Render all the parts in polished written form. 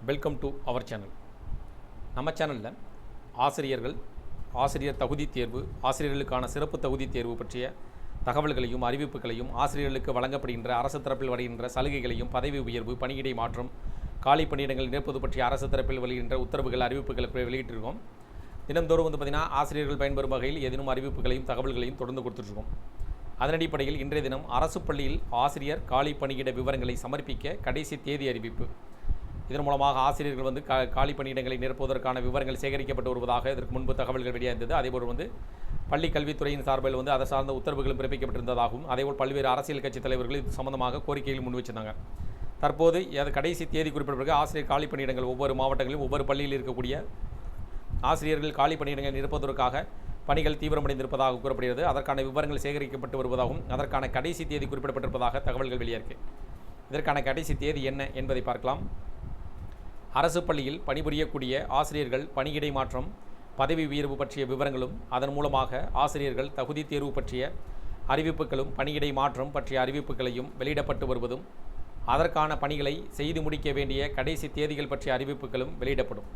Welcome to our channel. நம்ம சேனலில் ஆசிரியர் தகுதி தேர்வு, ஆசிரியர்களுக்கான சிறப்பு தகுதி தேர்வு பற்றிய தகவல்களையும் அறிவிப்புகளையும், ஆசிரியர்களுக்கு வழங்கப்படுகின்ற அரசு தரப்பில் வருகின்ற சலுகைகளையும், பதவி உயர்வு, பணியிடை மாற்றம், காலி பணியிடங்கள் நிரப்புவது பற்றிய அரசு தரப்பில் வருகின்ற உத்தரவுகள், அறிவிப்புகளை வெளியிட்டிருக்கோம். தினந்தோறும் பார்த்திங்கன்னா ஆசிரியர்கள் பயன்பெறும் வகையில் ஏதேனும் அறிவிப்புகளையும் தகவல்களையும் தொடர்ந்து கொடுத்துட்ருக்கோம். அதன் அடிப்படையில் இன்றைய தினம் அரசு பள்ளியில் ஆசிரியர் காலி பணியிட விவரங்களை சமர்ப்பிக்க கடைசி தேதி அறிவிப்பு. இதன் மூலமாக ஆசிரியர்கள் காலி பணியிடங்களை நிரப்புவதற்கான விவரங்கள் சேகரிக்கப்பட்டு வருவதாக இதற்கு முன்பு தகவல்கள் வெளியாயிருந்தது. அதேபோல் பள்ளி கல்வித்துறையின் சார்பில் அதை சார்ந்த உத்தரவுகளும் பிறப்பிக்கப்பட்டிருந்ததாகவும், அதேபோல் பல்வேறு அரசியல் கட்சி தலைவர்கள் இது சம்பந்தமாக கோரிக்கைகள் முன் வச்சிருந்தாங்க. தற்போது கடைசி தேதி குறிப்பிட்ட ஆசிரியர் காலி பணியிடங்கள் ஒவ்வொரு மாவட்டங்களிலும் ஒவ்வொரு பள்ளியில் இருக்கக்கூடிய ஆசிரியர்கள் காலி பணியிடங்களை நிரப்புவதற்காக பணிகள் தீவிரமடைந்திருப்பதாக கூறப்படுகிறது. அதற்கான விவரங்கள் சேகரிக்கப்பட்டு வருவதாகவும், அதற்கான கடைசி தேதி குறிப்பிடப்பட்டிருப்பதாக தகவல்கள் வெளியாயிருக்கு. இதற்கான கடைசி தேதி என்ன என்பதை பார்க்கலாம். அரசு பள்ளியில் பணிபுரியக்கூடிய ஆசிரியர்கள் பணியிடை மாற்றம், பதவி உயர்வு பற்றிய விவரங்களும், அதன் மூலமாக ஆசிரியர்கள் தகுதி தேர்வு பற்றிய அறிவிப்புகளும், பணியிடை மாற்றம் பற்றிய அறிவிப்புகளையும் வெளியிடப்பட்டு வருவதும், அதற்கான பணிகளை செய்து முடிக்க வேண்டிய கடைசி தேதிகள் பற்றிய அறிவிப்புகளும் வெளியிடப்படும்.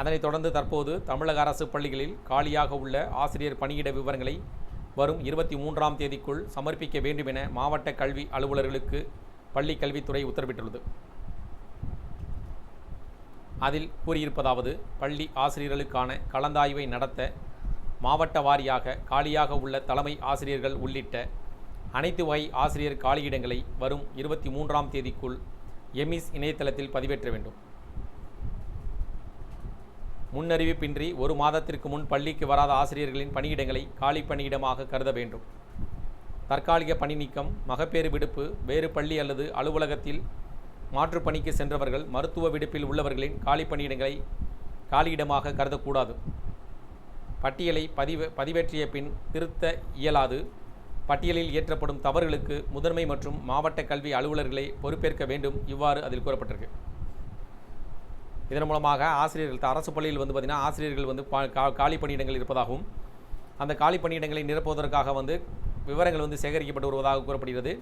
அதனைத் தொடர்ந்து தற்போது தமிழக அரசு பள்ளிகளில் காலியாக உள்ள ஆசிரியர் பணியிட விவரங்களை வரும் 23ஆம் தேதிக்குள் சமர்ப்பிக்க வேண்டும் என மாவட்ட கல்வி அலுவலர்களுக்கு பள்ளி கல்வித்துறை உத்தரவிட்டுள்ளது. அதில் கூறியிருப்பதாவது, பள்ளி ஆசிரியர்களுக்கான கலந்தாய்வை நடத்த மாவட்ட வாரியாக காலியாக உள்ள தலைமை ஆசிரியர்கள் உள்ளிட்ட அனைத்து வகை ஆசிரியர் காலியிடங்களை வரும் 23ஆம் தேதிக்குள் எமிஸ் இணையதளத்தில் பதிவேற்ற வேண்டும். முன்னறிவிப்பின்றி ஒரு மாதத்திற்கு முன் பள்ளிக்கு வராத ஆசிரியர்களின் பணியிடங்களை காலி பணியிடமாக கருத வேண்டும். தற்காலிக பணி நீக்கம், மகப்பேறு விடுப்பு, வேறு பள்ளி அல்லது அலுவலகத்தில் மாற்றுப் பணிக்கு சென்றவர்கள், மருத்துவ விடுப்பில் உள்ளவர்களின் காலி பணியிடங்களை காலியிடமாக கருதக்கூடாது. பட்டியலை பதிவேற்றிய பின் திருத்த இயலாது. பட்டியலில் ஏற்றப்படும் தவறுகளுக்கு முதன்மை மற்றும் மாவட்ட கல்வி அலுவலர்களை பொறுப்பேற்க வேண்டும். இவ்வாறு அதில் கூறப்பட்டிருக்கு. இதன் மூலமாக ஆசிரியர்கள் அரசு பள்ளியில் பார்த்திங்கன்னா ஆசிரியர்கள் காலி பணியிடங்கள் இருப்பதாகவும், அந்த காலி பணியிடங்களை நிரப்புவதற்காக விவரங்கள் சேகரிக்கப்பட்டு வருவதாக கூறப்படுகிறது.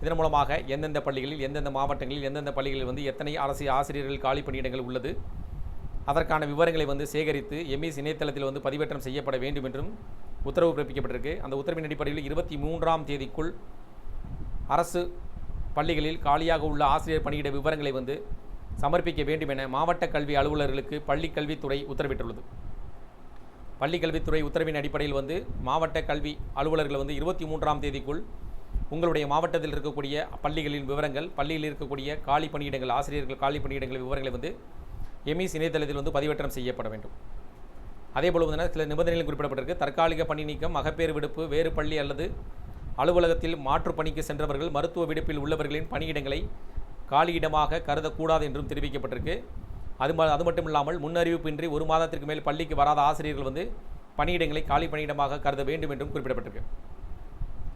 இதன் மூலமாக எந்தெந்த பள்ளிகளில், எந்தெந்த மாவட்டங்களில், எந்தெந்த பள்ளிகளில் எத்தனை ஆசிரியர்கள் காலி பணியிடங்கள் உள்ளது, அதற்கான விவரங்களை சேகரித்து எம்இஎஸ் இணையதளத்தில் பதிவேற்றம் செய்யப்பட வேண்டும் என்றும் உத்தரவு பிறப்பிக்கப்பட்டிருக்கு. அந்த உத்தரவின் அடிப்படையில் 23ஆம் தேதிக்குள் அரசு பள்ளிகளில் காலியாக உள்ள ஆசிரியர் பணியிட விவரங்களை சமர்ப்பிக்க வேண்டும் என மாவட்ட கல்வி அலுவலர்களுக்கு பள்ளி கல்வித்துறை உத்தரவிட்டுள்ளது. பள்ளி கல்வித்துறை உத்தரவின் அடிப்படையில் மாவட்ட கல்வி அலுவலர்கள் 23ஆம் தேதிக்குள் உங்களுடைய மாவட்டத்தில் இருக்கக்கூடிய பள்ளிகளின் விவரங்கள், பள்ளியில் இருக்கக்கூடிய காலி பணியிடங்கள், ஆசிரியர்கள் காலி பணியிடங்கள் விவரங்களை எம்இஎஸ் இணையதளத்தில் பதிவேற்றம் செய்யப்பட வேண்டும். அதேபோல் சில நிபந்தனைகள் குறிப்பிடப்பட்டிருக்கு. தற்காலிக பணி நீக்கம், மகப்பேறு விடுப்பு, வேறு பள்ளி அல்லது அலுவலகத்தில் மாற்றுப் பணிக்கு சென்றவர்கள், மருத்துவ விடுப்பில் உள்ளவர்களின் பணியிடங்களை காலியிடமாக கருதக்கூடாது என்றும் தெரிவிக்கப்பட்டிருக்கு. அது மட்டும் இல்லாமல் முன்னறிவிப்பின்றி ஒரு மாதத்திற்கு மேல் பள்ளிக்கு வராத ஆசிரியர்கள் பணியிடங்களை காலி பணியிடமாக கருத வேண்டும் என்றும் குறிப்பிடப்பட்டிருக்கு.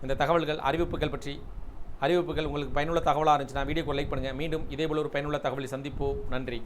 இந்த தகவல்கள், அறிவிப்புகள் உங்களுக்கு பயனுள்ள தகவலாக இருந்துச்சுன்னா வீடியோக்கு லைக் பண்ணுங்கள். மீண்டும் இதேபோல் ஒரு பயனுள்ள தகவலை சந்திப்போம். நன்றி.